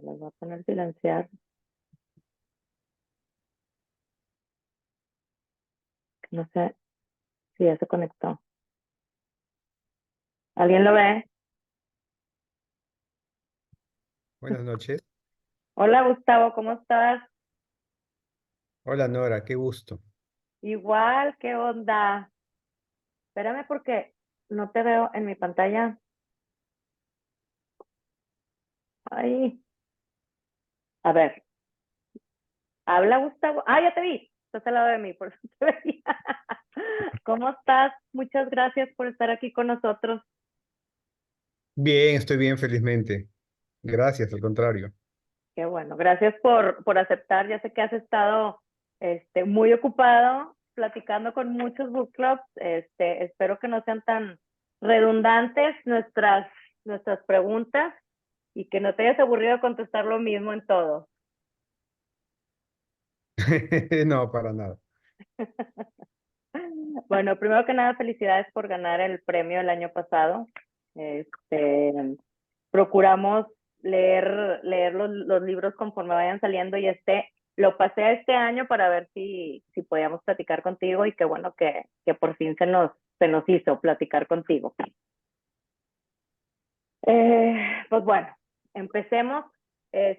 Las voy a poner silenciar. No sé si ya se conectó. ¿Alguien lo ve? Buenas noches. Hola Gustavo, ¿cómo estás? Hola Nora, qué gusto. Igual, ¿qué onda? Espérame porque no te veo en mi pantalla. Ay, a ver, habla Gustavo. Ah, ya te vi. Estás al lado de mí, por eso te veía. ¿Cómo estás? Muchas gracias por estar aquí con nosotros. Bien, estoy bien, felizmente. Gracias, al contrario. Qué bueno, gracias por aceptar. Ya sé que has estado muy ocupado platicando con muchos book clubs. Espero que no sean tan redundantes nuestras preguntas y que no te hayas aburrido de contestar lo mismo en todo. No, para nada. Bueno, primero que nada, felicidades por ganar el premio el año pasado. Este, procuramos leer los libros conforme vayan saliendo y lo pasé este año para ver si podíamos platicar contigo y qué bueno que por fin se nos hizo platicar contigo. Pues bueno, empecemos.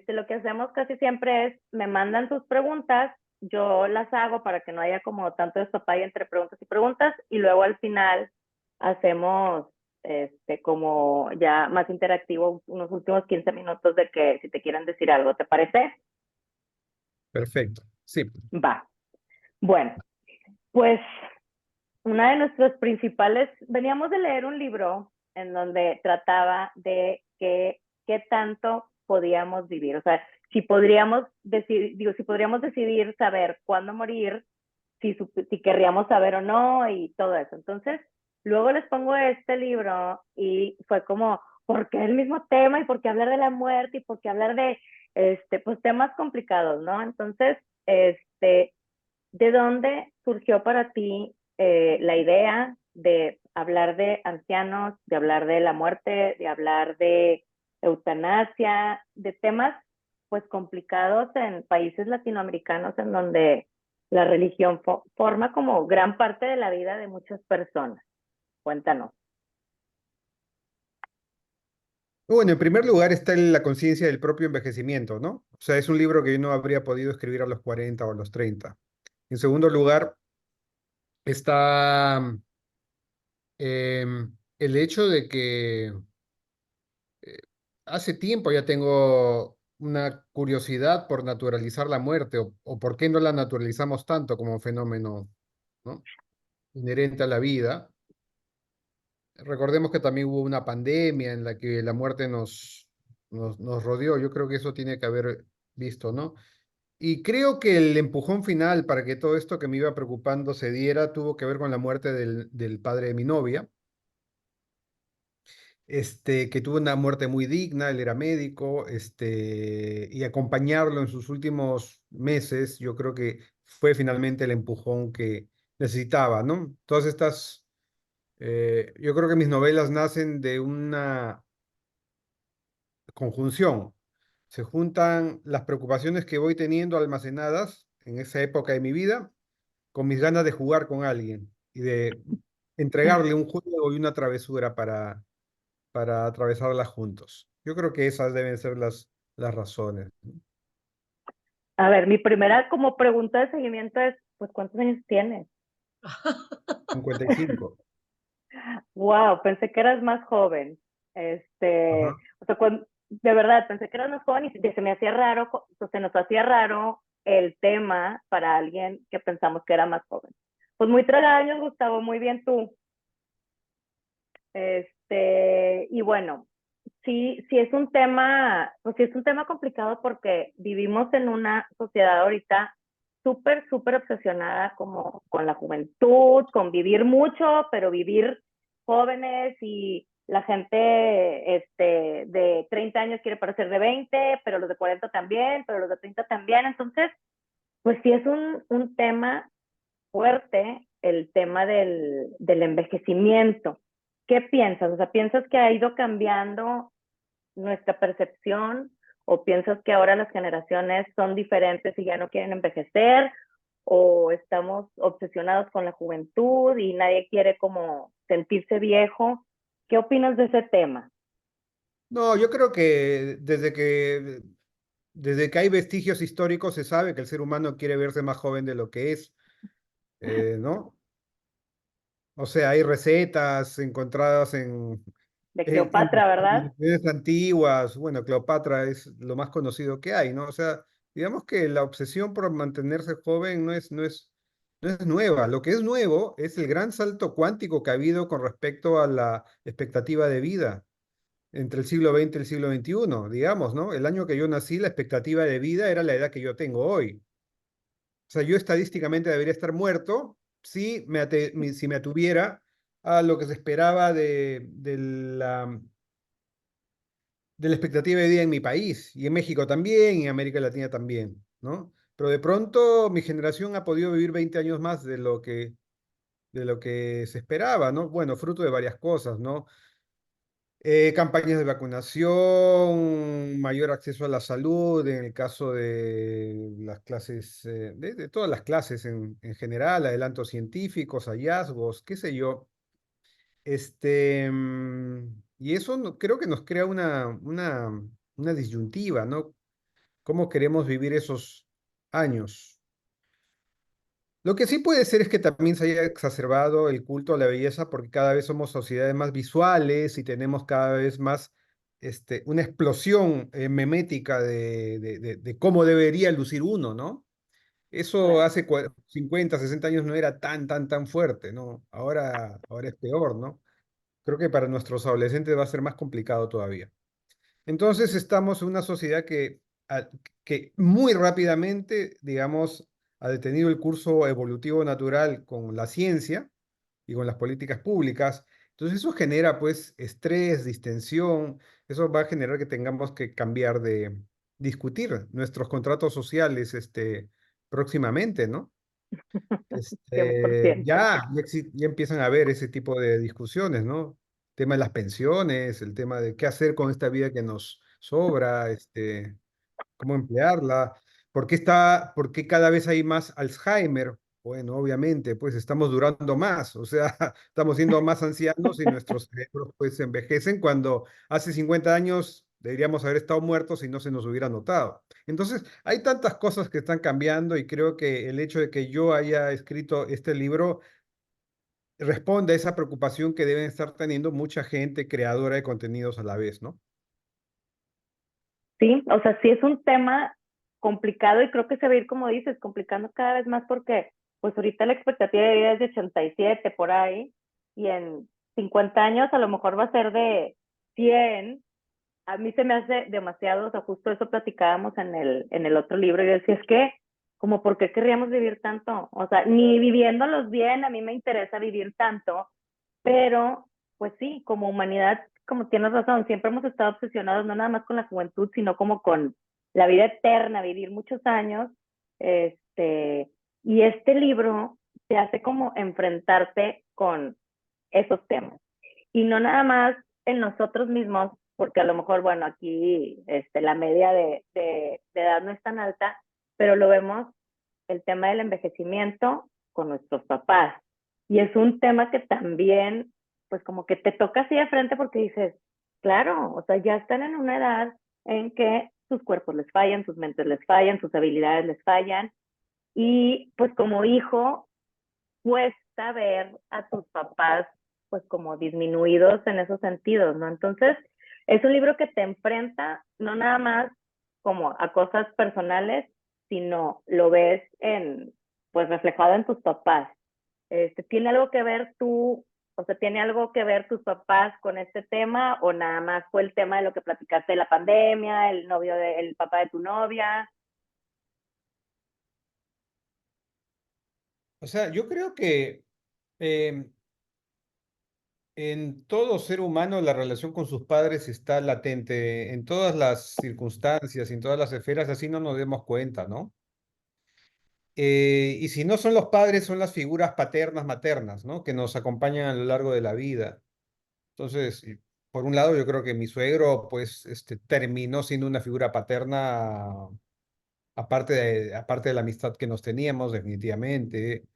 Lo que hacemos casi siempre es, me mandan sus preguntas, yo las hago para que no haya como tanto despapalle entre preguntas y preguntas, y luego al final hacemos como ya más interactivo unos últimos 15 minutos de que si te quieren decir algo, ¿te parece? Perfecto. Sí. Va. Bueno, pues una de nuestras principales, veníamos de leer un libro en donde trataba de qué tanto podíamos vivir, o sea, si podríamos decidir, digo, si podríamos decidir saber cuándo morir, si querríamos saber o no y todo eso. Entonces, luego les pongo este libro y fue como, ¿por qué el mismo tema? ¿Y por qué hablar de la muerte? ¿Y por qué hablar de, pues temas complicados, ¿no? Entonces, ¿de dónde surgió para ti la idea de hablar de ancianos, de hablar de la muerte, de hablar de eutanasia, de temas pues complicados en países latinoamericanos en donde la religión forma como gran parte de la vida de muchas personas? Cuéntanos. Bueno, en primer lugar está la conciencia del propio envejecimiento, ¿no? O sea, es un libro que yo no habría podido escribir a los 40 o a los 30. En segundo lugar está el hecho de que eh, hace tiempo ya tengo una curiosidad por naturalizar la muerte o por qué no la naturalizamos tanto como fenómeno, ¿no? Inherente a la vida. Recordemos que también hubo una pandemia en la que la muerte nos rodeó. Yo creo que eso tiene que haber visto, ¿no? Y creo que el empujón final para que todo esto que me iba preocupando se diera tuvo que ver con la muerte del padre de mi novia, que tuvo una muerte muy digna, él era médico, y acompañarlo en sus últimos meses, yo creo que fue finalmente el empujón que necesitaba, ¿no? Todas estas yo creo que mis novelas nacen de una conjunción. Se juntan las preocupaciones que voy teniendo almacenadas en esa época de mi vida con mis ganas de jugar con alguien y de entregarle un juego y una travesura para atravesarlas juntos. Yo creo que esas deben ser las razones. A ver, mi primera como pregunta de seguimiento es, pues, ¿cuántos años tienes? 55. Wow, pensé que eras más joven. Ajá. O sea, de verdad, pensé que eras más joven y se me hacía raro, se nos hacía raro el tema para alguien que pensamos que era más joven. Pues muy tragaños, Gustavo, muy bien tú. Y bueno, sí es un tema, pues sí es un tema complicado porque vivimos en una sociedad ahorita súper obsesionada como con la juventud, con vivir mucho, pero vivir jóvenes y la gente de 30 años quiere parecer de 20, pero los de 40 también, pero los de 30 también. Entonces, pues sí es un tema fuerte el tema del envejecimiento. ¿Qué piensas? O sea, ¿piensas que ha ido cambiando nuestra percepción ¿O piensas que ahora las generaciones son diferentes y ya no quieren envejecer? ¿O estamos obsesionados con la juventud y nadie quiere como sentirse viejo? ¿Qué opinas de ese tema? No, yo creo que desde que hay vestigios históricos se sabe que el ser humano quiere verse más joven de lo que es, ¿no? O sea, hay recetas encontradas De en Cleopatra, ¿verdad? civilizaciones antiguas. Bueno, Cleopatra es lo más conocido que hay, ¿no? O sea, digamos que la obsesión por mantenerse joven no es nueva. Lo que es nuevo es el gran salto cuántico que ha habido con respecto a la expectativa de vida entre el siglo XX y el siglo XXI, digamos, ¿no? El año que yo nací, la expectativa de vida era la edad que yo tengo hoy. O sea, yo estadísticamente debería estar muerto si me atuviera a lo que se esperaba de la expectativa de vida en mi país, y en México también, y en América Latina también, ¿no? Pero de pronto mi generación ha podido vivir 20 años más de lo que se esperaba, ¿no? Bueno, fruto de varias cosas, ¿no? Campañas de vacunación, mayor acceso a la salud, en el caso de las clases, de todas las clases en general, adelantos científicos, hallazgos, qué sé yo. Y eso creo que nos crea una disyuntiva, ¿no? ¿Cómo queremos vivir esos años? Lo que sí puede ser es que también se haya exacerbado el culto a la belleza porque cada vez somos sociedades más visuales y tenemos cada vez más una explosión memética de cómo debería lucir uno, ¿no? Eso Claro. hace 50, 60 años no era tan fuerte, ¿no? Ahora es peor, ¿no? Creo que para nuestros adolescentes va a ser más complicado todavía. Entonces estamos en una sociedad que muy rápidamente, digamos, ha detenido el curso evolutivo natural con la ciencia y con las políticas públicas. Entonces eso genera pues estrés, distensión, eso va a generar que tengamos que cambiar de discutir nuestros contratos sociales próximamente, ¿no? 100%. Ya empiezan a haber ese tipo de discusiones, ¿no? El tema de las pensiones, el tema de qué hacer con esta vida que nos sobra, cómo emplearla, por qué cada vez hay más Alzheimer. Bueno, obviamente, pues estamos durando más, o sea, estamos siendo más ancianos y nuestros cerebros pues envejecen cuando hace 50 años deberíamos haber estado muertos y no se nos hubiera notado. Entonces, hay tantas cosas que están cambiando y creo que el hecho de que yo haya escrito este libro responde a esa preocupación que deben estar teniendo mucha gente creadora de contenidos a la vez, ¿no? Sí, o sea, sí es un tema complicado y creo que se va a ir, como dices, complicando cada vez más porque pues ahorita la expectativa de vida es de 87 por ahí y en 50 años a lo mejor va a ser de 100. A mí se me hace demasiado, o sea, justo eso platicábamos en el otro libro y yo decía, es que, como, ¿por qué querríamos vivir tanto? O sea, ni viviéndolos bien, a mí me interesa vivir tanto, pero, pues sí, como humanidad, como tienes razón, siempre hemos estado obsesionados no nada más con la juventud, sino como con la vida eterna, vivir muchos años. Y este libro te hace como enfrentarte con esos temas. Y no nada más en nosotros mismos, porque a lo mejor, bueno, aquí la media de edad no es tan alta, pero lo vemos el tema del envejecimiento con nuestros papás. Y es un tema que también, pues como que te toca así de frente porque dices, claro, o sea, ya están en una edad en que sus cuerpos les fallan, sus mentes les fallan, sus habilidades les fallan. Y pues como hijo, cuesta ver a tus papás pues como disminuidos en esos sentidos, ¿no? Entonces, es un libro que te enfrenta no nada más como a cosas personales, sino lo ves en, pues reflejado en tus papás. ¿Tiene algo que ver tú, o sea, tiene algo que ver tus papás con este tema o nada más fue el tema de lo que platicaste de la pandemia, el novio el papá de tu novia? O sea, yo creo que em, en todo ser humano la relación con sus padres está latente en todas las circunstancias, en todas las esferas, así no nos demos cuenta, ¿no? Y si no son los padres, son las figuras paternas, maternas, ¿no? Que nos acompañan a lo largo de la vida. Entonces, por un lado, yo creo que mi suegro, pues, terminó siendo una figura paterna, aparte de la amistad que nos teníamos, definitivamente.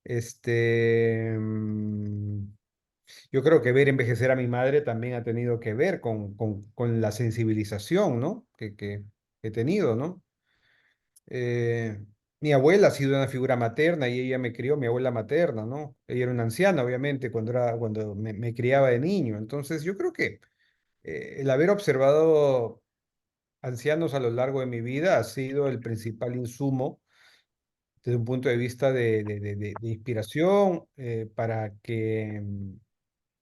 Este, mm, yo creo que ver envejecer a mi madre también ha tenido que ver con la sensibilización, ¿no? Que he tenido, ¿no? Eh, Mi abuela ha sido una figura materna y ella me crió, mi abuela materna, ¿no? Ella era una anciana, obviamente, cuando me criaba de niño. Entonces, yo creo que el haber observado ancianos a lo largo de mi vida ha sido el principal insumo desde un punto de vista de inspiración para que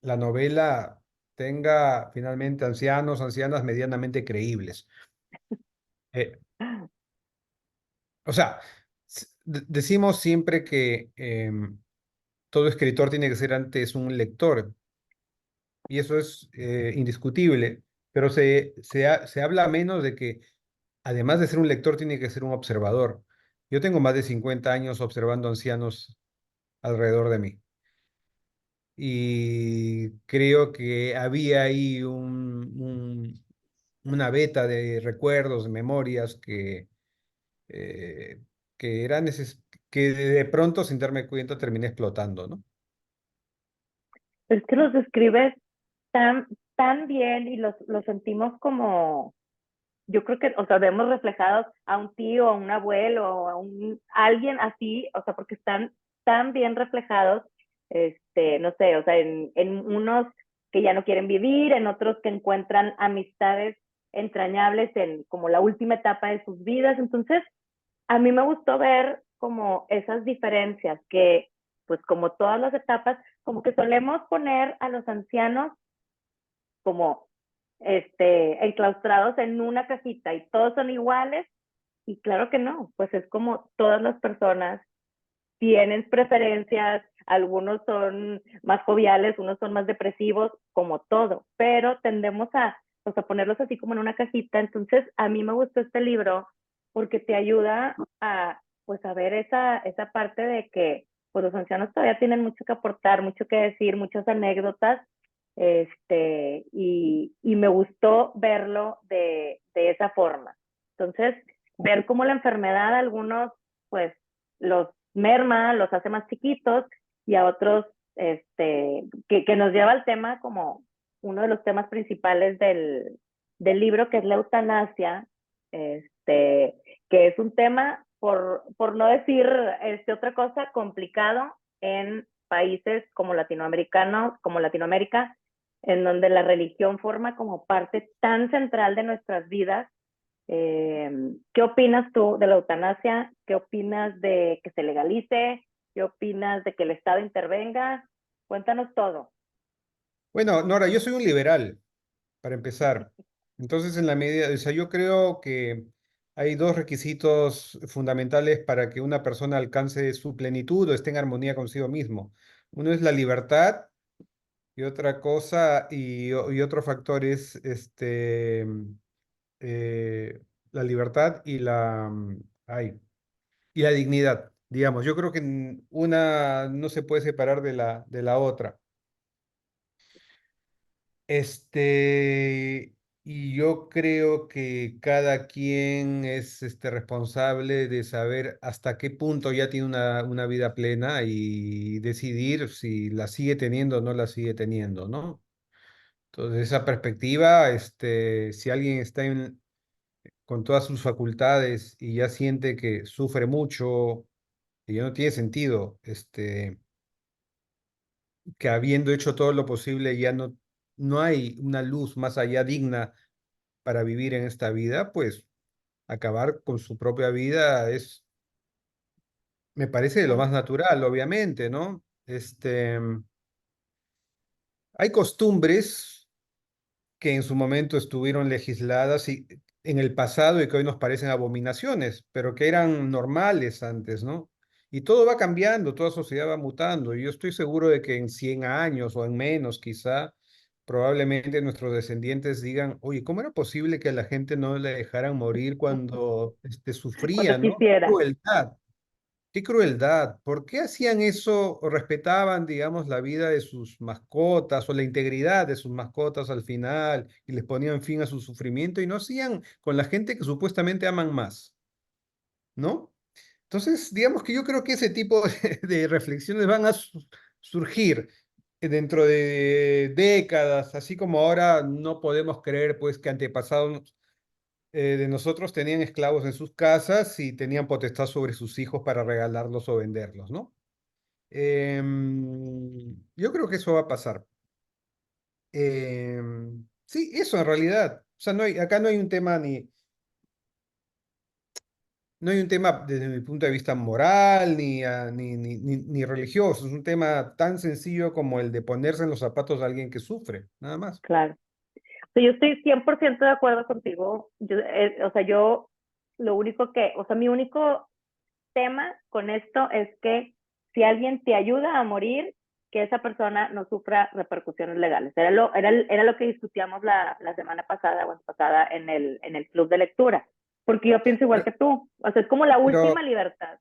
la novela tenga finalmente ancianos, ancianas medianamente creíbles. Eh, o sea, decimos siempre que todo escritor tiene que ser antes un lector, y eso es indiscutible, pero se habla menos de que, además de ser un lector, tiene que ser un observador. Yo tengo más de 50 años observando ancianos alrededor de mí. Y creo que había ahí una veta de recuerdos, de memorias eh, que que de pronto, sin darme cuenta, terminé explotando, ¿no? Es que los describes tan, tan bien y los sentimos como, yo creo que, o sea, vemos reflejados a un tío, a un abuelo, alguien así, o sea, porque están tan bien reflejados, no sé, o sea, en unos que ya no quieren vivir, en otros que encuentran amistades entrañables en como la última etapa de sus vidas. Entonces, a mí me gustó ver como esas diferencias que, pues como todas las etapas, como que solemos poner a los ancianos como enclaustrados en una cajita y todos son iguales y claro que no, pues es como todas las personas tienen preferencias, algunos son más joviales, unos son más depresivos, como todo, pero tendemos a, pues, a ponerlos así como en una cajita. Entonces, a mí me gustó este libro porque te ayuda a, pues, a ver esa parte de que pues, los ancianos todavía tienen mucho que aportar, mucho que decir, muchas anécdotas, y me gustó verlo de esa forma. Entonces, ver cómo la enfermedad a algunos, pues, los merma, los hace más chiquitos y a otros, que nos lleva al tema como uno de los temas principales del libro, que es la eutanasia, que es un tema, por no decir otra cosa, complicado en países como latinoamericanos, como Latinoamérica, en donde la religión forma como parte tan central de nuestras vidas. ¿Qué opinas tú de la eutanasia? ¿Qué opinas de que se legalice? ¿Qué opinas de que el Estado intervenga? Cuéntanos todo. Bueno, Nora, yo soy un liberal, para empezar. Entonces, en la medida, o sea, yo creo que hay dos requisitos fundamentales para que una persona alcance su plenitud o esté en armonía consigo mismo. Uno es la libertad y otra cosa, y otro factor es eh, la libertad y la dignidad. Digamos, yo creo que una no se puede separar de la otra. Y yo creo que cada quien es responsable de saber hasta qué punto ya tiene una vida plena y decidir si la sigue teniendo o no la sigue teniendo, ¿no? Entonces, esa perspectiva, si alguien está con todas sus facultades y ya siente que sufre mucho y ya no tiene sentido, que habiendo hecho todo lo posible ya no hay una luz más allá digna para vivir en esta vida, pues acabar con su propia vida me parece de lo más natural, obviamente, ¿no? Hay costumbres que en su momento estuvieron legisladas y en el pasado y que hoy nos parecen abominaciones, pero que eran normales antes, ¿no? Y todo va cambiando, toda sociedad va mutando, y yo estoy seguro de que en 100 años o en menos, quizá, probablemente nuestros descendientes digan, oye, ¿cómo era posible que a la gente no le dejaran morir cuando Cuando sufría, ¿no? ¡Qué quisiera. crueldad! qué crueldad. ¿Por qué hacían eso o respetaban, digamos, la vida de sus mascotas o la integridad de sus mascotas al final y les ponían fin a su sufrimiento y no hacían con la gente que supuestamente aman más, ¿no? Entonces, digamos que yo creo que ese tipo de reflexiones van a surgir dentro de décadas, así como ahora no podemos creer pues que antepasados de nosotros tenían esclavos en sus casas y tenían potestad sobre sus hijos para regalarlos o venderlos, ¿no? Yo creo que eso va a pasar. Sí, eso en realidad. O sea, acá no hay un tema no hay un tema desde mi punto de vista moral ni religioso. Es un tema tan sencillo como el de ponerse en los zapatos de alguien que sufre, nada más. Claro. Sí, yo estoy 100% de acuerdo contigo. O sea, yo lo único que, o sea, mi único tema con esto es que si alguien te ayuda a morir, que esa persona no sufra repercusiones legales. Era lo que discutíamos la semana pasada o pasada en el club de lectura, porque yo pienso igual Pero, que tú. O sea, es como la última pero, libertad.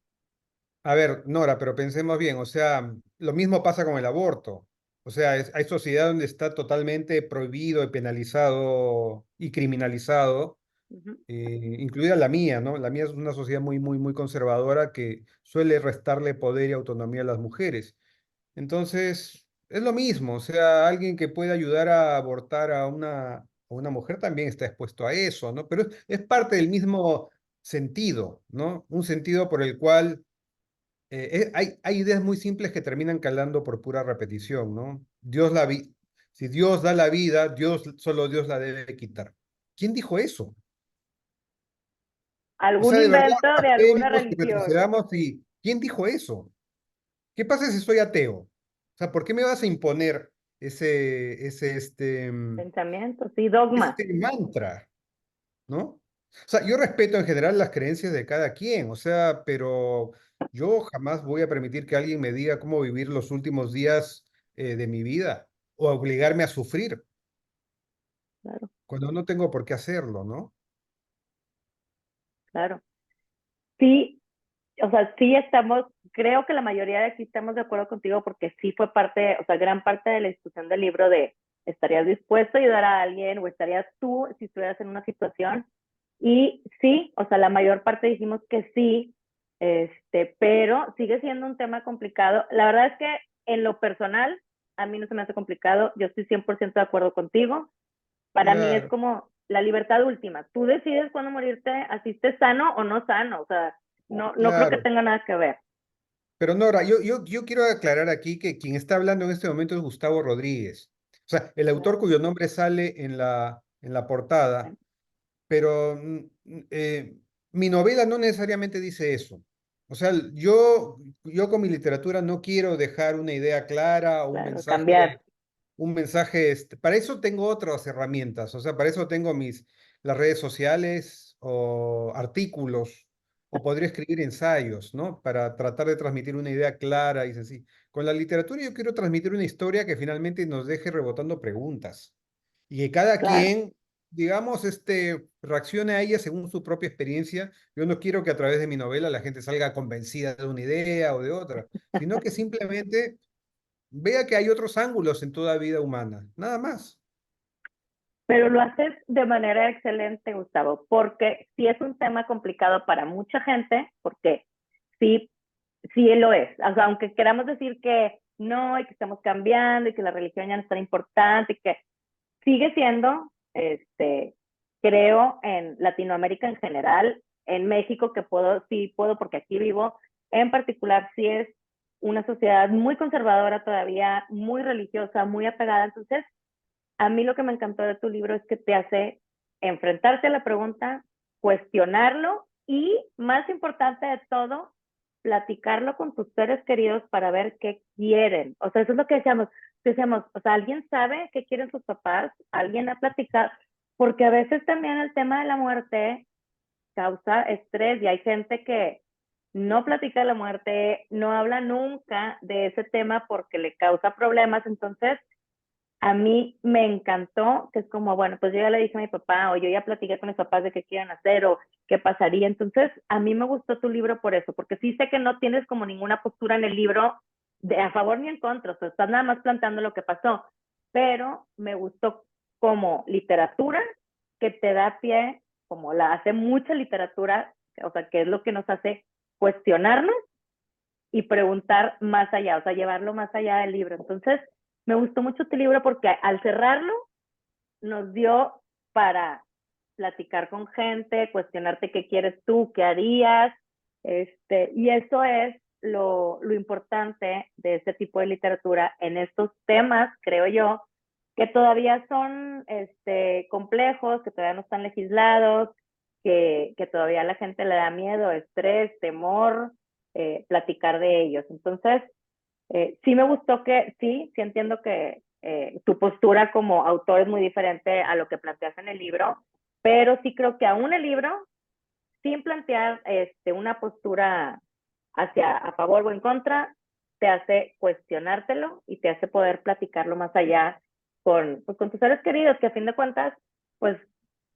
a ver, Nora, pero pensemos bien, o sea, lo mismo pasa con el aborto. O sea, hay sociedad donde está totalmente prohibido y penalizado y criminalizado, Ujú. incluida la mía, ¿no? La mía es una sociedad muy conservadora que suele restarle poder y autonomía a las mujeres. Entonces, es lo mismo, o sea, alguien que puede ayudar a abortar a una mujer también está expuesto a eso, ¿no? Pero es parte del mismo sentido, ¿no? Un sentido por el cual hay ideas muy simples que terminan calando por pura repetición, ¿no? Si Dios da la vida, solo Dios la debe quitar. ¿Quién dijo eso? O Algún sea, de verdad, invento de alguna blasfémicos y religión, retrocedamos y ¿quién dijo eso? ¿Qué pasa si soy ateo? O sea, ¿por qué me vas a imponer pensamientos y dogmas. este mantra, ¿no? O sea, yo respeto en general las creencias de cada quien, o sea, pero yo jamás voy a permitir que alguien me diga cómo vivir los últimos días de mi vida o obligarme a sufrir Claro, cuando no tengo por qué hacerlo, ¿no? claro. Sí, o sea, sí estamos, creo que la mayoría de aquí estamos de acuerdo contigo porque sí fue parte, o sea, gran parte de la discusión del libro de ¿estarías dispuesto a ayudar a alguien o estarías tú si estuvieras en una situación? Y sí, o sea, la mayor parte dijimos que sí, pero sigue siendo un tema complicado. La verdad es que en lo personal, a mí no se me hace complicado, yo estoy 100% de acuerdo contigo. Para mí es Claro, como la libertad última. Tú decides cuándo morirte, así estés sano o no sano. O sea, no creo que claro. tenga nada que ver. Pero Nora, yo quiero aclarar aquí que quien está hablando en este momento es Gustavo Rodríguez. O sea, el autor Claro. cuyo nombre sale en la portada, pero mi novela no necesariamente dice eso. O sea, yo con mi literatura no quiero dejar una idea clara o Claro, cambiar. un mensaje, para eso tengo otras herramientas, o sea, para eso tengo las redes sociales o artículos, o podría escribir ensayos, ¿no? Para tratar de transmitir una idea clara y sencilla. Con la literatura yo quiero transmitir una historia que finalmente nos deje rebotando preguntas y que cada Claro. quien, digamos, reaccione a ella según su propia experiencia. Yo no quiero que a través de mi novela la gente salga convencida de una idea o de otra, sino que simplemente vea que hay otros ángulos en toda vida humana, nada más. Pero lo haces de manera excelente, Gustavo, porque sí es un tema complicado para mucha gente, porque sí, sí lo es. O sea, aunque queramos decir que no y que estamos cambiando y que la religión ya no es tan importante y que sigue siendo, creo, en Latinoamérica en general, en México, que puedo, sí puedo, porque aquí vivo, en particular, sí es una sociedad muy conservadora todavía, muy religiosa, muy apegada. Entonces, a mí lo que me encantó de tu libro es que te hace enfrentarte a la pregunta, cuestionarlo y, más importante de todo, platicarlo con tus seres queridos para ver qué quieren. O sea, eso es lo que decíamos, o sea, ¿alguien sabe qué quieren sus papás? ¿Alguien ha platicado? Porque a veces también el tema de la muerte causa estrés y hay gente que no platica de la muerte, no habla nunca de ese tema porque le causa problemas. Entonces, a mí me encantó, que es como, bueno, pues yo ya le dije a mi papá, o yo ya platiqué con mis papás de qué quieren hacer, o qué pasaría. Entonces, a mí me gustó tu libro por eso, porque sí sé que no tienes como ninguna postura en el libro de a favor ni en contra, o sea, estás nada más planteando lo que pasó, pero me gustó como literatura que te da pie, como la hace mucha literatura, o sea, que es lo que nos hace cuestionarnos y preguntar más allá, o sea, llevarlo más allá del libro. Entonces, me gustó mucho este libro porque al cerrarlo nos dio para platicar con gente, cuestionarte qué quieres tú, qué harías, y eso es lo importante de este tipo de literatura en estos temas, creo yo, que todavía son complejos, que todavía no están legislados, que todavía a la gente le da miedo, estrés, temor, platicar de ellos. Entonces, sí me gustó que, sí entiendo que tu postura como autor es muy diferente a lo que planteas en el libro, pero sí creo que aún el libro, sin plantear una postura hacia a favor o en contra, te hace cuestionártelo y te hace poder platicarlo más allá pues, con tus seres queridos, que a fin de cuentas, pues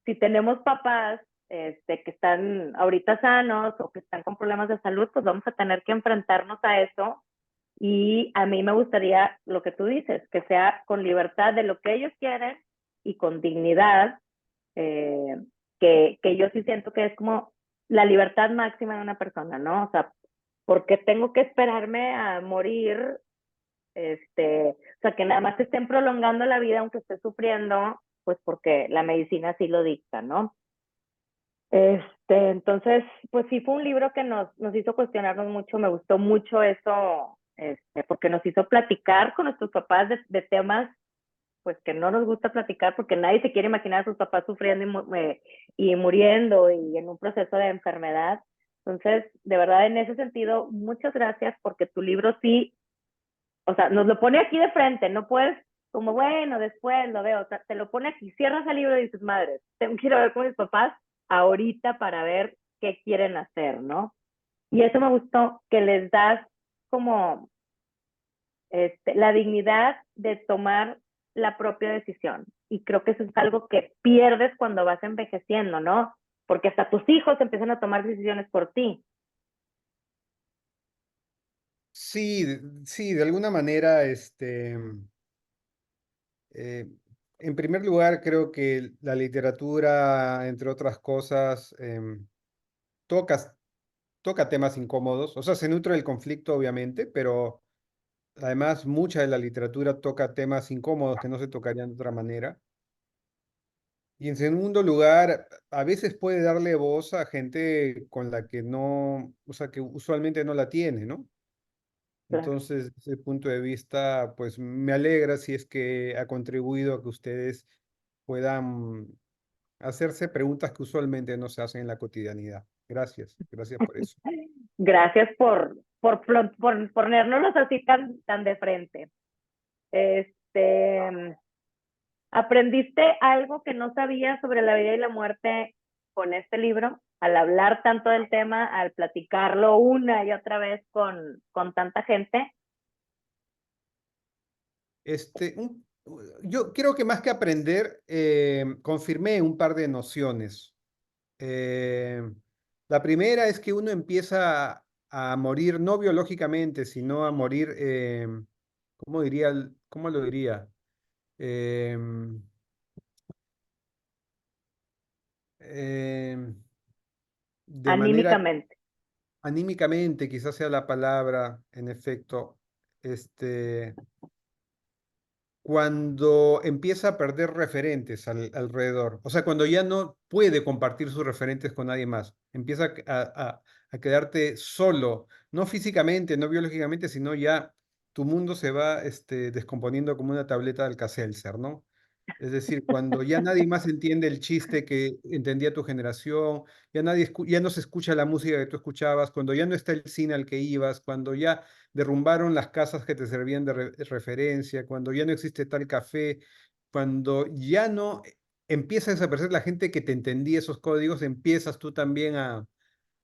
si tenemos papás que están ahorita sanos o que están con problemas de salud, pues vamos a tener que enfrentarnos a eso y a mí me gustaría lo que tú dices, que sea con libertad de lo que ellos quieren y con dignidad, eh, que yo sí siento que es como la libertad máxima de una persona, ¿no? O sea, porque tengo que esperarme a morir, o sea, que nada más te estén prolongando la vida aunque estés sufriendo, pues porque la medicina sí lo dicta, ¿no? Entonces, pues sí fue un libro que nos hizo cuestionarnos mucho, me gustó mucho eso, porque nos hizo platicar con nuestros papás de temas pues que no nos gusta platicar porque nadie se quiere imaginar a sus papás sufriendo y muriendo y en un proceso de enfermedad. Entonces, de verdad, en ese sentido, muchas gracias porque tu libro sí, o sea, nos lo pone aquí de frente, no puedes como, bueno, después lo veo, o sea, te lo pone aquí, cierras el libro y dices, madre, tengo que ir a ver con mis papás ahorita para ver qué quieren hacer, ¿no? Y eso me gustó, que les das como la dignidad de tomar la propia decisión. Y creo que eso es algo que pierdes cuando vas envejeciendo, ¿no? Porque hasta tus hijos empiezan a tomar decisiones por ti. Sí, sí, de alguna manera, eh, en primer lugar, creo que la literatura, entre otras cosas, toca, toca temas incómodos, o sea, se nutre del conflicto, obviamente, pero además mucha de la literatura toca temas incómodos que no se tocarían de otra manera. Y en segundo lugar, a veces puede darle voz a gente con la que no, o sea, que usualmente no la tiene, ¿no? Claro. Entonces, desde ese punto de vista, pues me alegra si es que ha contribuido a que ustedes puedan hacerse preguntas que usualmente no se hacen en la cotidianidad. Gracias, gracias por eso. Gracias por ponérnoslos así tan de frente. Este, ¿Aprendiste algo que no sabías sobre la vida y la muerte con este libro? Al hablar tanto del tema, al platicarlo una y otra vez con tanta gente. Este, yo creo que más que aprender, confirmé un par de nociones. Eh, la primera es que uno empieza a morir no biológicamente, sino a morir, ¿cómo diría? ¿Cómo lo diría? Em, em, de manera Anímicamente. anímicamente, quizás sea la palabra, en efecto, este, cuando empieza a perder referentes alrededor, o sea, cuando ya no puede compartir sus referentes con nadie más, empieza a quedarte solo, no físicamente, no biológicamente, sino ya tu mundo se va descomponiendo como una tableta de Alka-Seltzer, ¿no? Es decir, cuando ya nadie más entiende el chiste que entendía tu generación, ya no se escucha la música que tú escuchabas, cuando ya no está el cine al que ibas, cuando ya derrumbaron las casas que te servían de referencia, cuando ya no existe tal café, cuando ya no empieza a desaparecer la gente que te entendía esos códigos, empiezas tú también a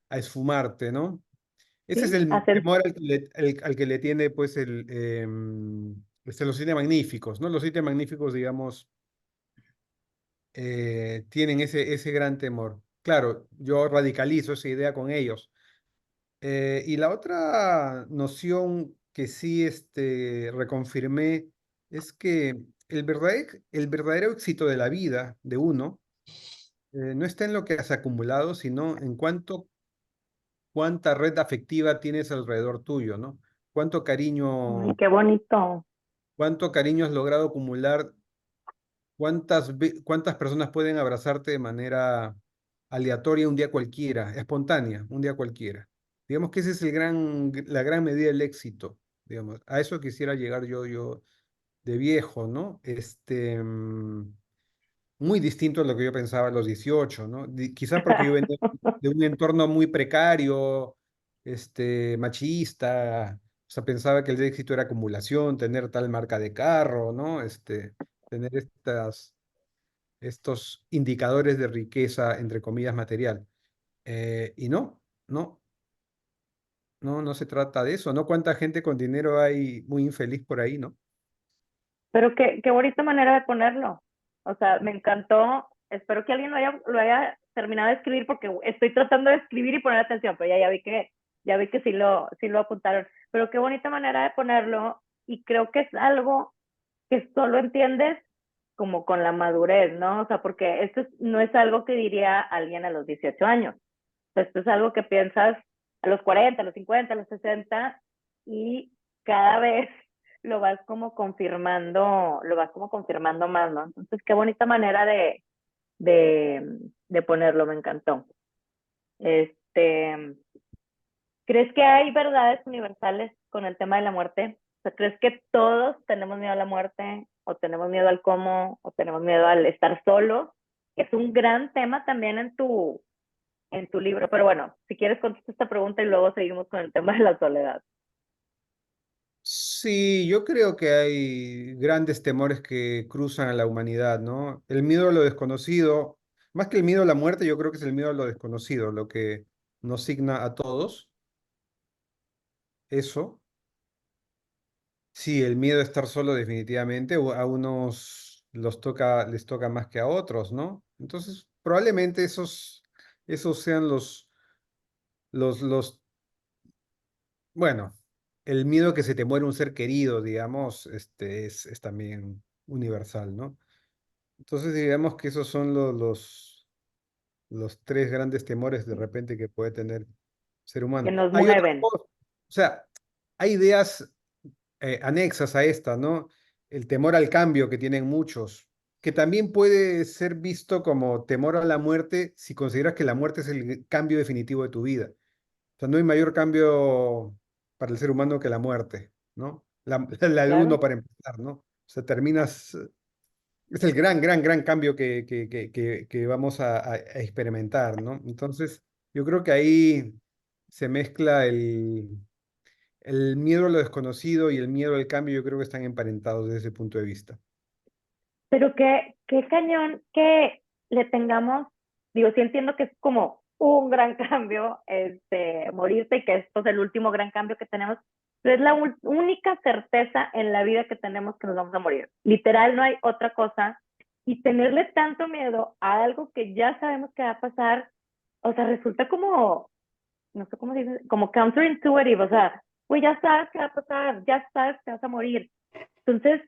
esfumarte, ¿no? Ese es ¿Sí? el temor al que le tiene pues Los siete magníficos, ¿no? Los siete magníficos, digamos, tienen ese gran temor. Claro, yo radicalizo esa idea con ellos. Y la otra noción que sí reconfirmé es que el verdadero éxito de la vida de uno no está en lo que has acumulado, sino en cuánta red afectiva tienes alrededor tuyo, ¿no? Cuánto Ay, cariño, qué bonito. cuánto cariño has logrado acumular. ¿Cuántas personas pueden abrazarte de manera aleatoria un día cualquiera, espontánea, un día cualquiera? Digamos que ese es la gran medida del éxito, digamos. A eso quisiera llegar yo de viejo, ¿no? Muy distinto a lo que yo pensaba a los 18, ¿no? Quizás porque yo venía de un entorno muy precario, machista, o sea, pensaba que el éxito era acumulación, tener tal marca de carro, ¿no? Tener estos indicadores de riqueza, entre comillas, material. Y no se trata de eso, ¿no? ¿Cuánta gente con dinero hay muy infeliz por ahí, ¿no? Pero qué bonita manera de ponerlo. O sea, me encantó. Espero que alguien lo haya terminado de escribir porque estoy tratando de escribir y poner atención, pero ya vi que sí lo apuntaron. Pero qué bonita manera de ponerlo y creo que es algo que solo entiendes como con la madurez, ¿no? O sea, porque no es algo que diría alguien a los 18 años. Esto es algo que piensas a los 40, a los 50, a los 60 y cada vez lo vas como confirmando más, ¿no? Entonces, qué bonita manera de, de ponerlo, me encantó. Este, ¿Crees que hay verdades universales con el tema de la muerte? O sea, ¿crees que todos tenemos miedo a la muerte o tenemos miedo al cómo o tenemos miedo al estar solos? Es un gran tema también en tu libro. Pero bueno, si quieres contestar esta pregunta y luego seguimos con el tema de la soledad. Sí, yo creo que hay grandes temores que cruzan a la humanidad, ¿no? El miedo a lo desconocido, más que el miedo a la muerte, yo creo que es el miedo a lo desconocido, lo que nos signa a todos, eso. Sí, el miedo a estar solo definitivamente, a unos les toca más que a otros, ¿no? Entonces, probablemente esos sean los, bueno, el miedo a que se te muere un ser querido, digamos, es también universal, ¿no? Entonces, digamos que esos son los tres grandes temores de repente que puede tener el ser Que humano. nos Hay otras mueven. cosas, o sea, hay ideas anexas a esta, ¿no? El temor al cambio que tienen muchos, que también puede ser visto como temor a la muerte si consideras que la muerte es el cambio definitivo de tu vida. O sea, no hay mayor cambio para el ser humano que la muerte, ¿no? La de uno Claro. para empezar, ¿no? O sea, terminas, es el gran cambio que vamos a experimentar, ¿no? Entonces, yo creo que ahí se mezcla el miedo a lo desconocido y el miedo al cambio, yo creo que están emparentados desde ese punto de vista. Pero qué cañón que le tengamos, digo, sí entiendo que es como un gran cambio, morirte y que esto es el último gran cambio que tenemos, pero es la única certeza en la vida que tenemos que nos vamos a morir. Literal, no hay otra cosa. Y tenerle tanto miedo a algo que ya sabemos que va a pasar, o sea, resulta como, no sé cómo se dice, como counterintuitive, o sea, pues ya sabes qué va a pasar, ya sabes que vas a morir. Entonces,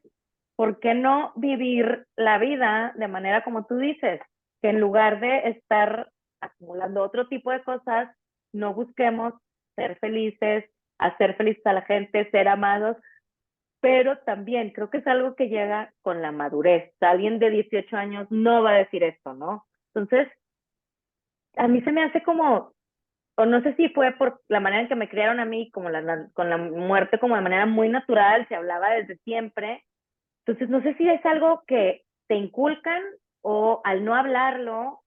¿por qué no vivir la vida de manera como tú dices? Que en lugar de estar acumulando otro tipo de cosas, no busquemos ser felices, hacer felices a la gente, ser amados, pero también creo que es algo que llega con la madurez. Alguien de 18 años no va a decir esto, ¿no? Entonces, a mí se me hace como, o no sé si fue por la manera en que me criaron a mí, como con la muerte como de manera muy natural, se hablaba desde siempre. Entonces, no sé si es algo que te inculcan o al no hablarlo,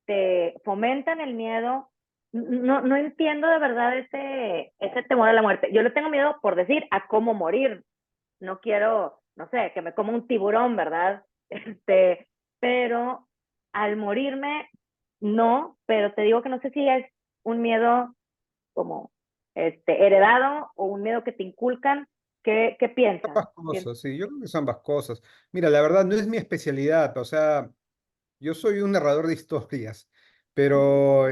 te fomentan el miedo. No entiendo de verdad ese temor a la muerte. Yo le tengo miedo por decir a cómo morir. No quiero, no sé, que me coma un tiburón, ¿verdad? Pero al morirme, no, pero te digo que no sé si es un miedo como heredado o un miedo que te inculcan, ¿Qué piensas? Ambas cosas, sí, yo creo que son ambas cosas. Mira, la verdad no es mi especialidad, o sea, yo soy un narrador de historias, pero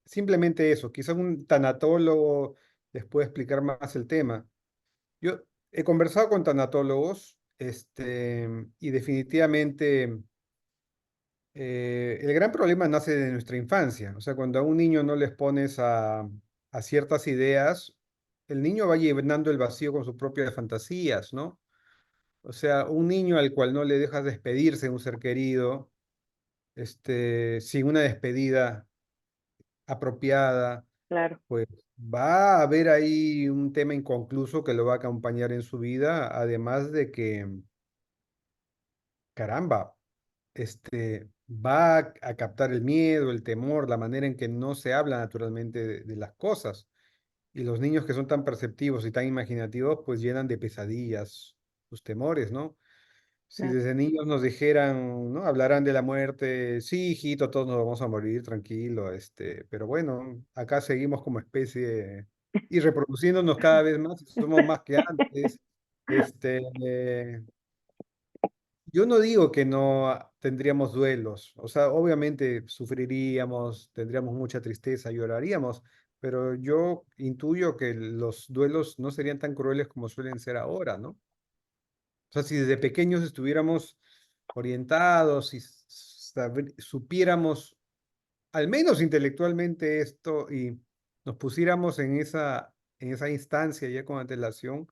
simplemente eso, quizás un tanatólogo les puede explicar más el tema. Yo he conversado con tanatólogos, y definitivamente el gran problema nace de nuestra infancia. O sea, cuando a un niño no les pones a ciertas ideas, el niño va llenando el vacío con sus propias fantasías, ¿no? O sea, un niño al cual no le dejas despedirse de un ser querido, sin una despedida apropiada, Claro, pues va a haber ahí un tema inconcluso que lo va a acompañar en su vida, además de que, caramba, va a captar el miedo, el temor, la manera en que no se habla naturalmente de las cosas. Y los niños que son tan perceptivos y tan imaginativos, pues llenan de pesadillas sus temores, ¿no? Si claro. desde niños nos dijeran, ¿no? Hablarán de la muerte, sí, hijito, todos nos vamos a morir, tranquilo, pero bueno, acá seguimos como especie y reproduciéndonos cada vez más, somos más que antes. Este, yo no digo que no tendríamos duelos, o sea, obviamente sufriríamos, tendríamos mucha tristeza, lloraríamos, pero yo intuyo que los duelos no serían tan crueles como suelen ser ahora, ¿no? O sea, si desde pequeños estuviéramos orientados y supiéramos, al menos intelectualmente esto, y nos pusiéramos en esa instancia ya con antelación,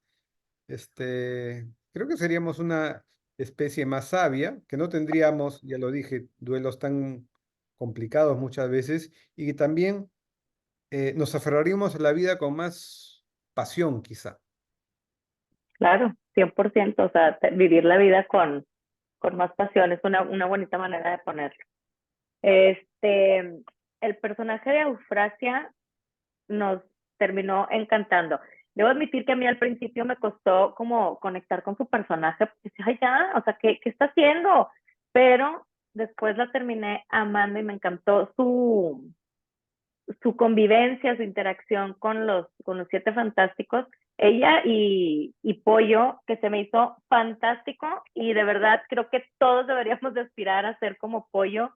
creo que seríamos una especie más sabia, que no tendríamos, ya lo dije, duelos tan complicados muchas veces, y que también nos aferraríamos a la vida con más pasión, quizá. Claro, 100%, o sea, vivir la vida con más pasión es una bonita manera de ponerlo. Este, el personaje de Eufrasia nos terminó encantando. Debo admitir que a mí al principio me costó como conectar con su personaje, porque decía, ay, ya, o sea, ¿qué está haciendo? Pero después la terminé amando y me encantó su convivencia, su interacción con los siete fantásticos, ella y Pollo, que se me hizo fantástico y de verdad creo que todos deberíamos de aspirar a ser como Pollo,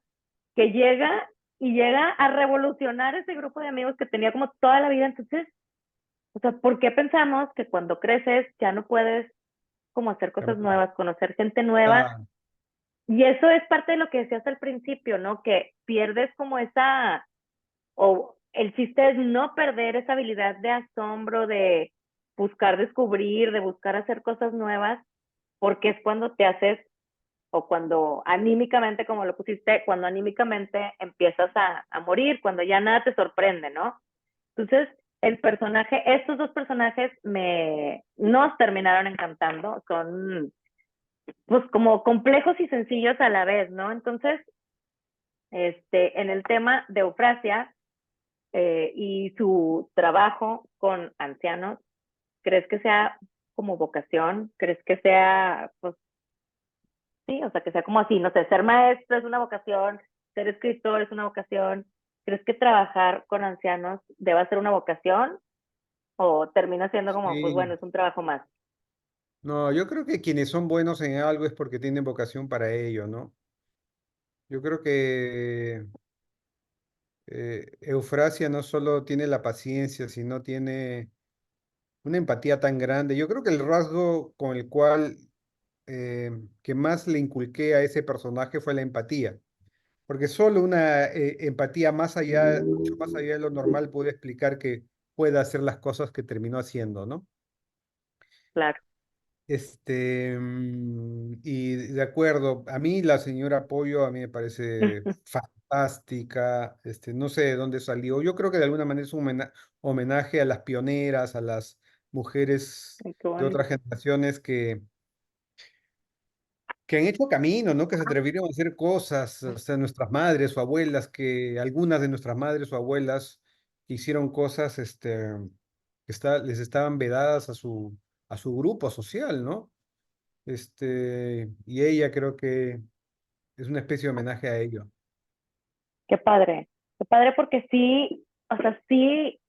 que llega y llega a revolucionar ese grupo de amigos que tenía como toda la vida. Entonces, o sea, ¿por qué pensamos que cuando creces ya no puedes como hacer cosas Cambiar. nuevas, conocer gente nueva? Ah, Y eso es parte de lo que decías al principio, ¿no? Que pierdes como esa o el chiste es no perder esa habilidad de asombro, de buscar descubrir, de buscar hacer cosas nuevas, porque es cuando te haces, o cuando anímicamente, como lo pusiste, cuando anímicamente empiezas a morir, cuando ya nada te sorprende, ¿no? Entonces, el personaje, estos dos personajes nos terminaron encantando, son pues como complejos y sencillos a la vez, ¿no? Entonces, en el tema de Eufrasia, y su trabajo con ancianos, ¿crees que sea como vocación? ¿Crees que sea, pues sí, o sea, que sea como así, no sé, ser maestro es una vocación, ser escritor es una vocación? ¿Crees que trabajar con ancianos deba ser una vocación o termina siendo como, pues sí. bueno, es un trabajo más? No, yo creo que quienes son buenos en algo es porque tienen vocación para ello, ¿no? Yo creo que Eufrasia no solo tiene la paciencia, sino tiene una empatía tan grande. Yo creo que el rasgo con el cual que más le inculqué a ese personaje fue la empatía, porque solo una empatía más allá, mucho más allá de lo normal puede explicar que pueda hacer las cosas que terminó haciendo, ¿no? Claro, Y de acuerdo, a mí la señora Pollo a mí me parece fantástica, no sé de dónde salió. Yo creo que de alguna manera es un homenaje a las pioneras, a las mujeres ay, qué de bonito. otras generaciones que han hecho camino, ¿no? Que se atrevieron a hacer cosas, o sea, nuestras madres o abuelas, que algunas de nuestras madres o abuelas hicieron cosas, les estaban vedadas a su grupo social, ¿no? Y ella creo que es una especie de homenaje a ello. Qué padre porque sí, o sea, sí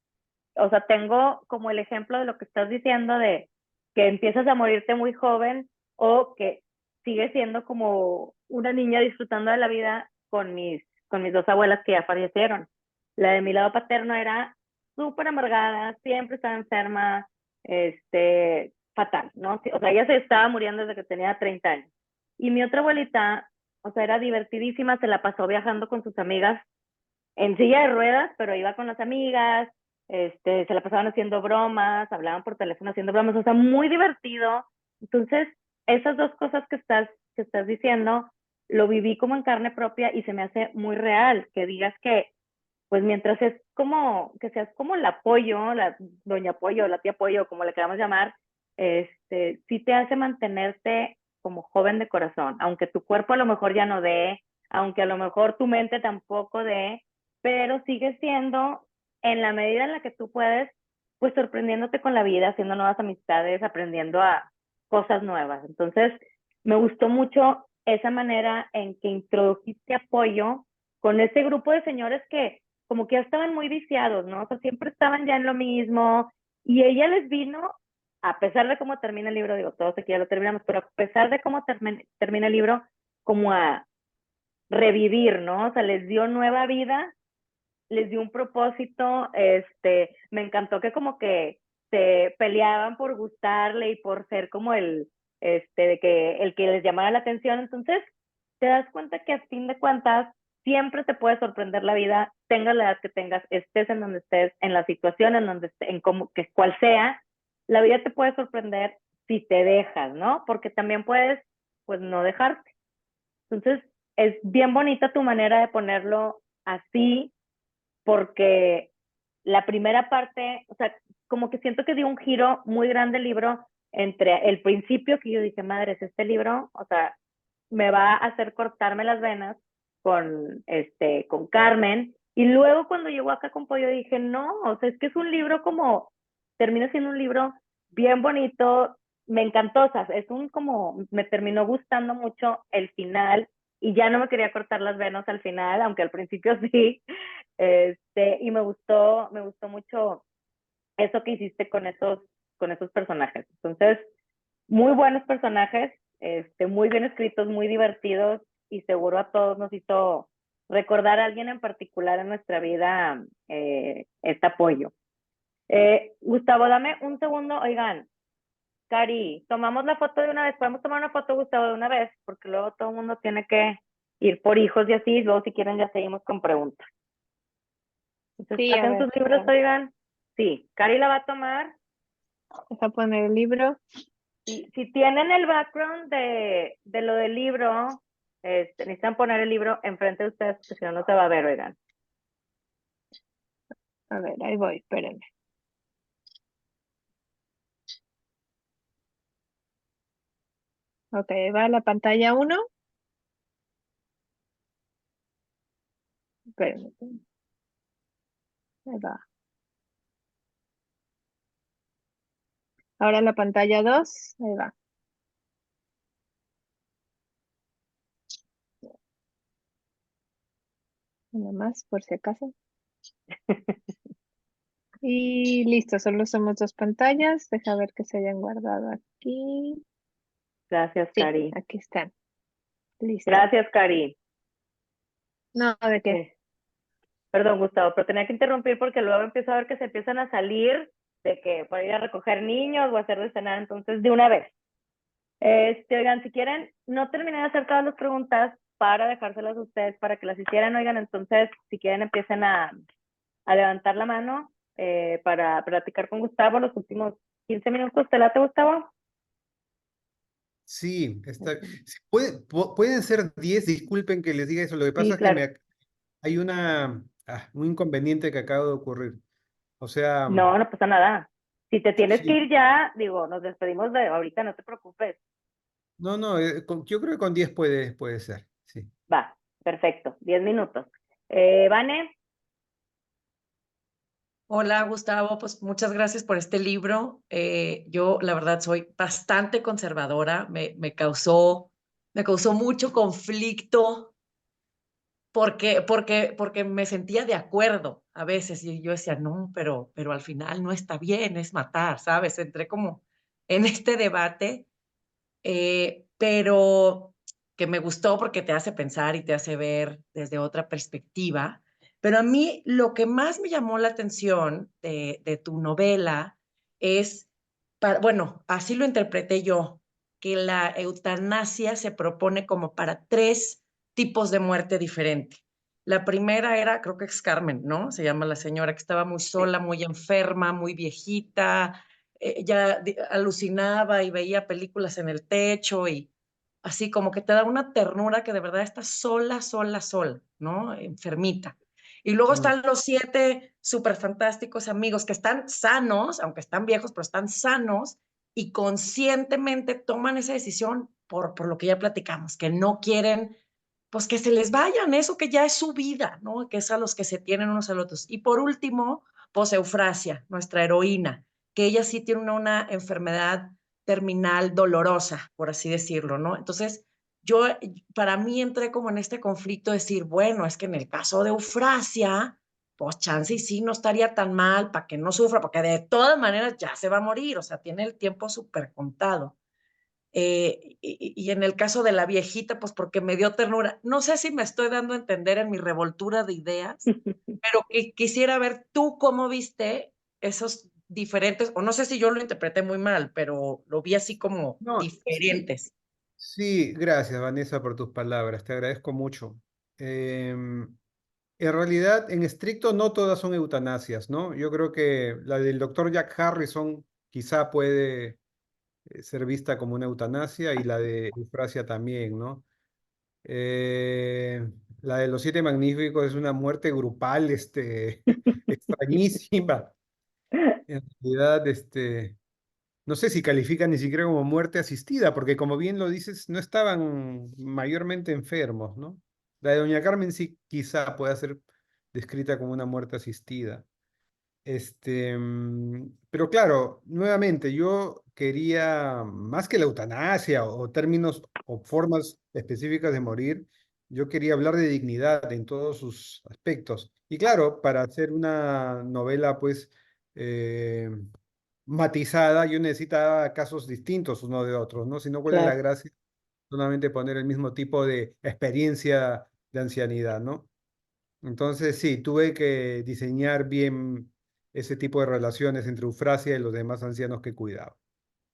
o sea, tengo como el ejemplo de lo que estás diciendo de que empiezas a morirte muy joven o que sigues siendo como una niña disfrutando de la vida con mis dos abuelas que ya fallecieron. La de mi lado paterno era súper amargada, siempre estaba enferma, fatal, ¿no? O sea, ella se estaba muriendo desde que tenía 30 años. Y mi otra abuelita, o sea, era divertidísima, se la pasó viajando con sus amigas en silla de ruedas, pero iba con las amigas, se la pasaban haciendo bromas, hablaban por teléfono haciendo bromas, o sea, muy divertido. Entonces, esas dos cosas que estás diciendo, lo viví como en carne propia y se me hace muy real, que digas que, pues mientras es como, que seas como el apoyo, la doña apoyo, la tía apoyo, como le queramos llamar, sí te hace mantenerte como joven de corazón, aunque tu cuerpo a lo mejor ya no dé, aunque a lo mejor tu mente tampoco dé, pero sigue siendo en la medida en la que tú puedes, pues sorprendiéndote con la vida, haciendo nuevas amistades, aprendiendo a cosas nuevas. Entonces, me gustó mucho esa manera en que introdujiste apoyo con ese grupo de señores que como que ya estaban muy viciados, ¿no? O sea, siempre estaban ya en lo mismo y ella les vino, a pesar de cómo termina el libro, digo, todos aquí ya lo terminamos, pero a pesar de cómo termina el libro, como a revivir, ¿no? O sea, les dio nueva vida, les dio un propósito, me encantó que como que se peleaban por gustarle y por ser como de que el que les llamara la atención, entonces te das cuenta que a fin de cuentas siempre te puede sorprender la vida, tengas la edad que tengas, estés en donde estés, en la situación en donde estés, en como que cual sea, la vida te puede sorprender si te dejas, ¿no? Porque también puedes, pues, no dejarte. Entonces, es bien bonita tu manera de ponerlo así, porque la primera parte, o sea, como que siento que dio un giro muy grande el libro entre el principio que yo dije, madre, es este libro, o sea, me va a hacer cortarme las venas con Carmen. Y luego cuando llegó acá con Pollo dije, no, o sea, es que es un libro como, termina siendo un libro bien bonito, me encantó, o sea, es un como, me terminó gustando mucho el final y ya no me quería cortar las venas al final, aunque al principio sí, y me gustó mucho eso que hiciste con esos personajes. Entonces, muy buenos personajes, muy bien escritos, muy divertidos y seguro a todos nos hizo recordar a alguien en particular en nuestra vida este apoyo. Gustavo, dame un segundo. Oigan, Cari, tomamos la foto de una vez. Podemos tomar una foto, Gustavo, de una vez, porque luego todo el mundo tiene que ir por hijos y así. Y luego, si quieren, ya seguimos con preguntas. Entonces, Sí, a saquen ver, sus libros, oigan. Sí, Cari la va a tomar. deja poner el libro. Si tienen el background de lo del libro, necesitan poner el libro enfrente de ustedes, porque si no, no se va a ver, oigan. A ver, ahí voy, espérenme. Ok, ahí va la pantalla 1. Espérenme. Ahí va. Ahora la pantalla 2. Ahí va. Nada más, por si acaso. Y listo, solo somos dos pantallas. Deja ver que se hayan guardado aquí. Gracias, Sí, Cari. aquí están. Listo. Gracias, Cari. No, ¿de qué? Perdón, Gustavo, pero tenía que interrumpir porque luego empiezo a ver que se empiezan a salir de que para ir a recoger niños o hacer de cenar, entonces de una vez. Oigan, si quieren, no terminé de hacer todas las preguntas para dejárselas a ustedes para que las hicieran, oigan, entonces si quieren empiecen a levantar la mano para platicar con Gustavo los últimos 15 minutos. ¿Te late, Gustavo? Sí, está. Sí, pueden ser 10, disculpen que les diga eso. Lo que pasa Sí, es que claro. hay un inconveniente que acaba de ocurrir. O sea, No, no pasa nada. Si te tienes que sí, ir ya, digo, nos despedimos de ahorita, no te preocupes. no, no, yo creo que con 10 puede ser, sí. Va, perfecto, 10 minutos. Vane, Hola Gustavo, pues muchas gracias por este libro. Yo la verdad soy bastante conservadora, me causó mucho conflicto porque me sentía de acuerdo a veces y yo decía, no, pero al final no está bien, es matar, ¿sabes? Entré como en este debate, pero que me gustó porque te hace pensar y te hace ver desde otra perspectiva. Pero a mí lo que más me llamó la atención de tu novela es, bueno, así lo interpreté yo, que la eutanasia se propone como para tres tipos de muerte diferente. La primera era, creo que es Carmen, ¿no? Se llama la señora que estaba muy sola, muy enferma, muy viejita, ya alucinaba y veía películas en el techo y así como que te da una ternura que de verdad está sola, sola, sola, ¿no? Enfermita. Y luego Mm. están los 7 súper fantásticos amigos que están sanos, aunque están viejos, pero están sanos y conscientemente toman esa decisión por lo que ya platicamos, que no quieren, pues que se les vayan, eso que ya es su vida, ¿no? Que es a los que se tienen unos a los otros. Y por último, pues Eufrasia, nuestra heroína, que ella sí tiene una enfermedad terminal dolorosa, por así decirlo, ¿no? Entonces, yo, para mí entré como en este conflicto de decir, bueno, es que en el caso de Eufrasia, pues chance y sí no estaría tan mal para que no sufra, porque de todas maneras ya se va a morir, o sea, tiene el tiempo súper contado. Y en el caso de la viejita, pues porque me dio ternura. No sé si me estoy dando a entender en mi revoltura de ideas, pero que quisiera ver tú cómo viste esos diferentes, o no sé si yo lo interpreté muy mal, pero lo vi así como No, sí, diferentes. sí, gracias Vanessa por tus palabras, te agradezco mucho. En realidad, en estricto, no todas son eutanasias, ¿no? Yo creo que la del doctor Jack Harrison quizá puede ser vista como una eutanasia y la de Eufrasia también, ¿no? Eh, la de los 7 magníficos es una muerte grupal, extrañísima. En realidad, no sé si califica ni siquiera como muerte asistida, porque como bien lo dices, no estaban mayormente enfermos, ¿no? La de Doña Carmen sí quizá pueda ser descrita como una muerte asistida. Pero claro, nuevamente, yo quería, más que la eutanasia o términos o formas específicas de morir, yo quería hablar de dignidad en todos sus aspectos. Y claro, para hacer una novela, pues, eh, matizada, yo necesitaba casos distintos uno de otros, ¿no? Si no, ¿cuál es la Claro. gracia? Solamente poner el mismo tipo de experiencia de ancianidad, ¿no? Entonces, sí, tuve que diseñar bien ese tipo de relaciones entre Eufrasia y los demás ancianos que cuidaba.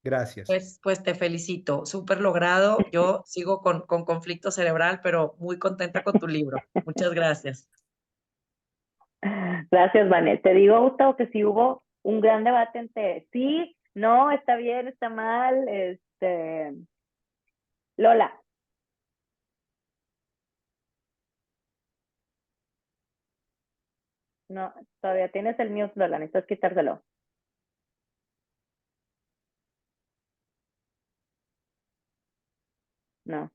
Gracias. Pues te felicito, súper logrado. Yo sigo con conflicto cerebral, pero muy contenta con tu libro. Muchas gracias. Gracias, Vanessa. Te digo, Gustavo, que sí hubo un gran debate entre sí, no, está bien, está mal. Lola, no, todavía tienes el mute, Lola, necesitas quitárselo. No,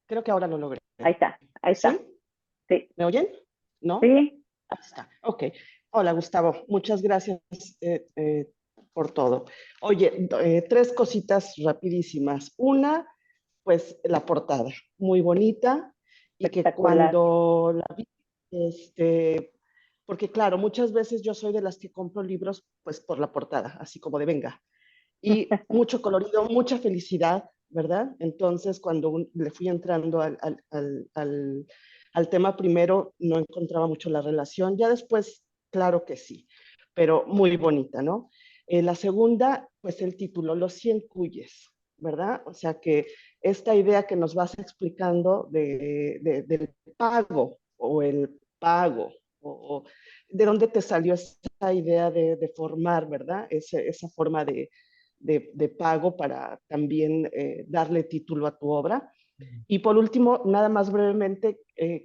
Creo que ahora lo logré. ahí está, ahí ¿Sí? está. Sí, ¿Me oyen? ¿No? sí, Ahí está. Ok. Hola, Gustavo. Muchas gracias por todo. Oye, 3 cositas rapidísimas. Una, pues la portada, muy bonita, y que espectacular. cuando la vi, porque claro, muchas veces yo soy de las que compro libros pues por la portada, así como de venga, y mucho colorido, mucha felicidad, ¿verdad? Entonces, cuando le fui entrando al tema primero, no encontraba mucho la relación, ya después, claro que sí, pero muy bonita, ¿no? La segunda, pues el título, Los 100 Cuyes, ¿verdad? O sea que esta idea que nos vas explicando del pago o el pago, o de dónde te salió esa idea de formar, ¿verdad? Esa forma de pago para también darle título a tu obra. Y por último, nada más brevemente,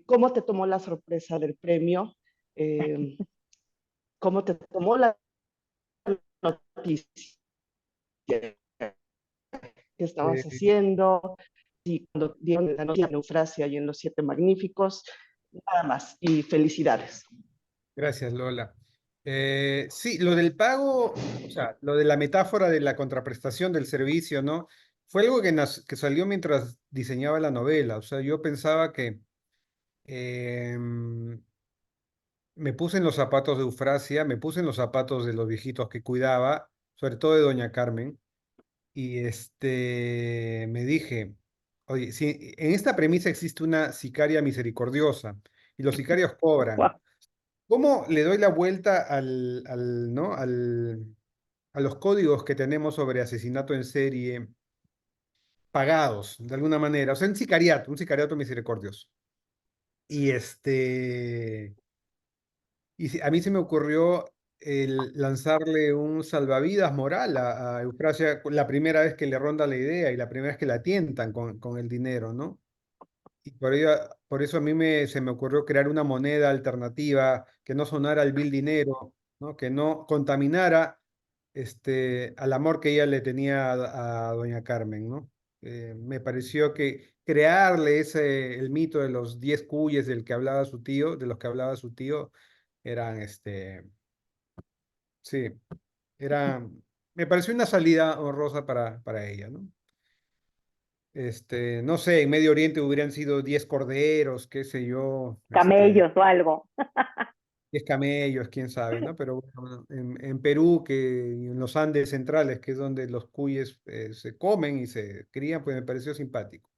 ¿cómo te tomó la sorpresa del premio? Eh, ¿Cómo te tomó la noticia que estabas Eh, haciendo? Y cuando dieron la noticia en Eufrasia y en Los 7 Magníficos, nada más. Y felicidades. gracias, Lola. Sí, lo del pago, o sea, lo de la metáfora de la contraprestación del servicio, ¿no? Fue algo que salió mientras diseñaba la novela. O sea, yo pensaba que Em, me puse en los zapatos de Eufrasia, me puse en los zapatos de los viejitos que cuidaba, sobre todo de doña Carmen, y me dije, oye, si en esta premisa existe una sicaria misericordiosa y los sicarios cobran, Guau. ¿cómo le doy la vuelta ¿no? A los códigos que tenemos sobre asesinato en serie pagados, de alguna manera? O sea, un sicariato misericordioso. Y a mí se me ocurrió el lanzarle un salvavidas moral a Eufrasia la primera vez que le ronda la idea y la primera vez que la tientan con el dinero, ¿no? Y por eso a mí se me ocurrió crear una moneda alternativa que no sonara al vil dinero, ¿no? Que no contaminara al amor que ella le tenía a doña Carmen, ¿no? Me pareció que crearle el mito de los 10 cuyes del que hablaba su tío, de los que hablaba su tío, eran, sí, me pareció una salida honrosa para ella, ¿no? No sé, en Medio Oriente hubieran sido 10 corderos, qué sé yo, Camellos o algo. 10 camellos, quién sabe, ¿no? Pero bueno, en Perú, y en los Andes centrales, que es donde los cuyes se comen y se crían, pues me pareció simpático.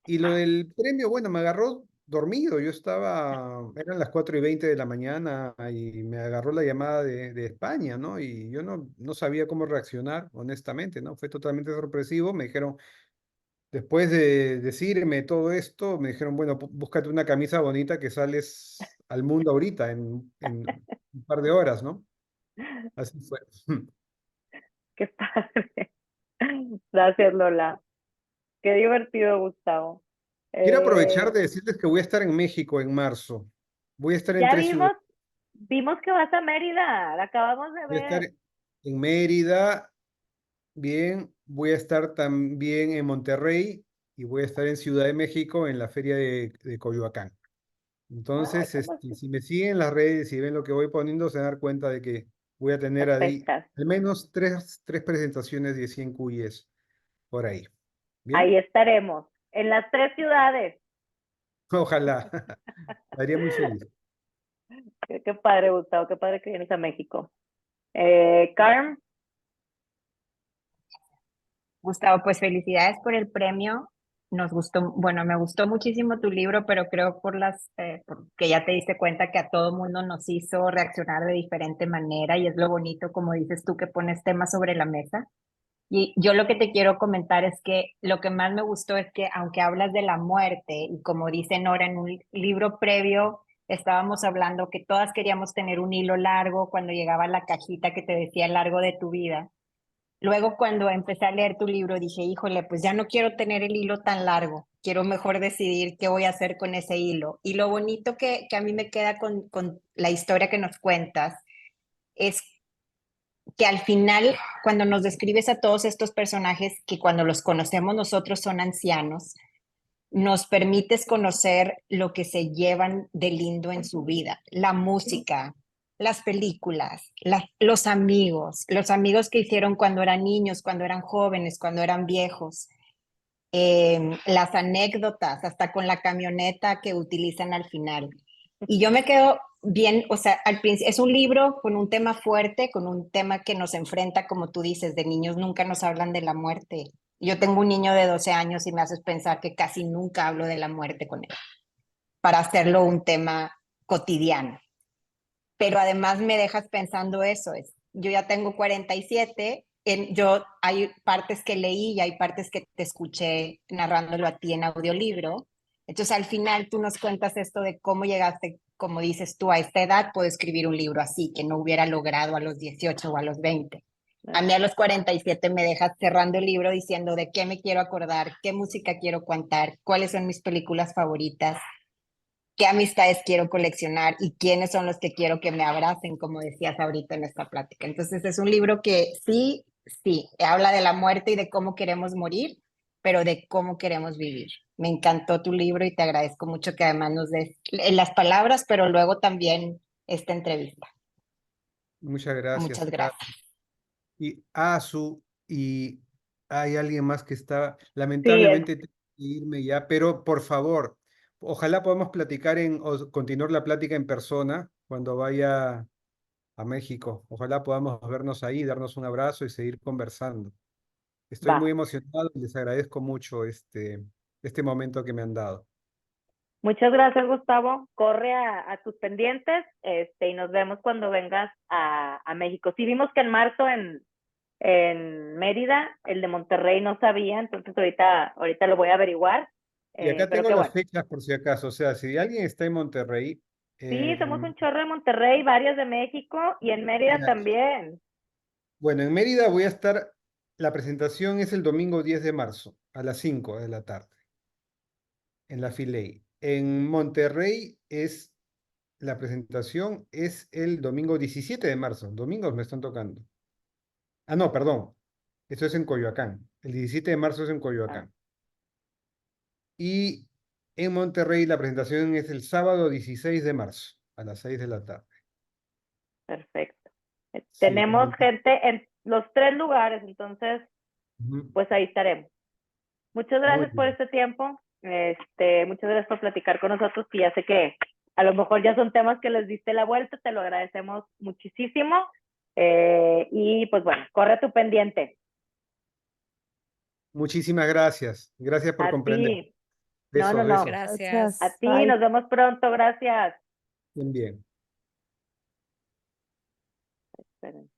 Y lo del premio, bueno, me agarró dormido. Eran las 4:20 de la mañana y me agarró la llamada de España, ¿no? Y yo no sabía cómo reaccionar, honestamente, ¿no? Fue totalmente sorpresivo. Me dijeron, después de decirme todo esto, me dijeron, bueno, búscate una camisa bonita que sales al mundo ahorita, en un par de horas, ¿no? Así fue. Qué padre. Gracias, Lola. Qué divertido, Gustavo. Quiero aprovechar Eh, de decirles que voy a estar en México en marzo. Voy a estar en ya 3 ciudades. vimos que vas a Mérida, la acabamos de Voy a estar ver. en Mérida, bien, voy a estar también en Monterrey y voy a estar en Ciudad de México en la feria de Coyoacán. Ay, Entonces, ¿cómo si me siguen en las redes y ven lo que voy poniendo, se van a dar cuenta de que voy a tener las ahí fechas? al menos tres presentaciones de 100 cuyes por ahí. ¿Bien? Ahí estaremos, en las 3 ciudades. Ojalá. Estaría muy feliz. Qué padre, Gustavo, qué padre que vienes a México. Carm, Gustavo, pues felicidades por el premio. Nos gustó, bueno, me gustó muchísimo tu libro, pero creo porque ya te diste cuenta que a todo mundo nos hizo reaccionar de diferente manera y es lo bonito, como dices tú, que pones temas sobre la mesa. Y yo lo que te quiero comentar es que lo que más me gustó es que aunque hablas de la muerte y como dice Nora en un libro previo, estábamos hablando que todas queríamos tener un hilo largo cuando llegaba la cajita que te decía largo de tu vida. Luego cuando empecé a leer tu libro dije, híjole, pues ya no quiero tener el hilo tan largo, quiero mejor decidir qué voy a hacer con ese hilo. Y lo bonito que a mí me queda con la historia que nos cuentas es que al final, cuando nos describes a todos estos personajes que cuando los conocemos nosotros son ancianos, nos permites conocer lo que se llevan de lindo en su vida, la música, las películas, los amigos que hicieron cuando eran niños, cuando eran jóvenes, cuando eran viejos, las anécdotas, hasta con la camioneta que utilizan al final. Y yo me quedo bien, o sea, al principio es un libro con un tema fuerte, con un tema que nos enfrenta, como tú dices, de niños nunca nos hablan de la muerte. Yo tengo un niño de 12 años y me haces pensar que casi nunca hablo de la muerte con él, para hacerlo un tema cotidiano. Pero además me dejas pensando eso, yo ya tengo 47, hay partes que leí y hay partes que te escuché narrándolo a ti en audiolibro. Entonces al final tú nos cuentas esto de cómo llegaste, como dices tú, a esta edad puedo escribir un libro así, que no hubiera logrado a los 18 o a los 20. A mí a los 47 me dejas cerrando el libro diciendo de qué me quiero acordar, qué música quiero contar, cuáles son mis películas favoritas, qué amistades quiero coleccionar y quiénes son los que quiero que me abracen, como decías ahorita en esta plática. Entonces es un libro que sí, habla de la muerte y de cómo queremos morir, pero de cómo queremos vivir. Me encantó tu libro y te agradezco mucho que además nos des las palabras, pero luego también esta entrevista. Muchas gracias, Muchas Carlos. gracias. Y Azu, y hay alguien más que está, sí, lamentablemente tengo que irme ya, pero por favor, Ojalá podamos platicar o continuar la plática en persona cuando vaya a México. Ojalá podamos vernos ahí, darnos un abrazo y seguir conversando. Estoy muy Va. emocionado y les agradezco mucho este momento que me han dado. Muchas gracias, Gustavo. Corre a tus pendientes, y nos vemos cuando vengas a México. Sí, vimos que en marzo en Mérida, el de Monterrey no sabía, entonces ahorita lo voy a averiguar. Y acá Pero tengo qué las bueno. fechas por si acaso. O sea, si alguien está en Monterrey, Sí, somos em, un chorro de Monterrey, varios de México y en Mérida ya, también. bueno, en Mérida voy a estar, la presentación es el domingo 10 de marzo a las 5 de la tarde en la Filey. En Monterrey la presentación es el domingo 17 de marzo. Domingos me están tocando. Ah, no, perdón. Esto es en Coyoacán. El 17 de marzo es en Ah, Coyoacán. Y en Monterrey la presentación es el sábado 16 de marzo a las 6 de la tarde. perfecto. Sí, en Tenemos Monterrey. gente en los 3 lugares, entonces, pues ahí estaremos. Muchas Muy gracias por bien. este tiempo. Muchas gracias por platicar con nosotros, y ya sé que a lo mejor ya son temas que les diste la vuelta, te lo agradecemos muchísimo. Y pues bueno, corre a tu pendiente. Muchísimas gracias. Gracias por A comprender. ti. No, no, Besos, no. besos. Gracias. A ti, Bye. nos vemos pronto. Gracias. Bien, bien. Esperen.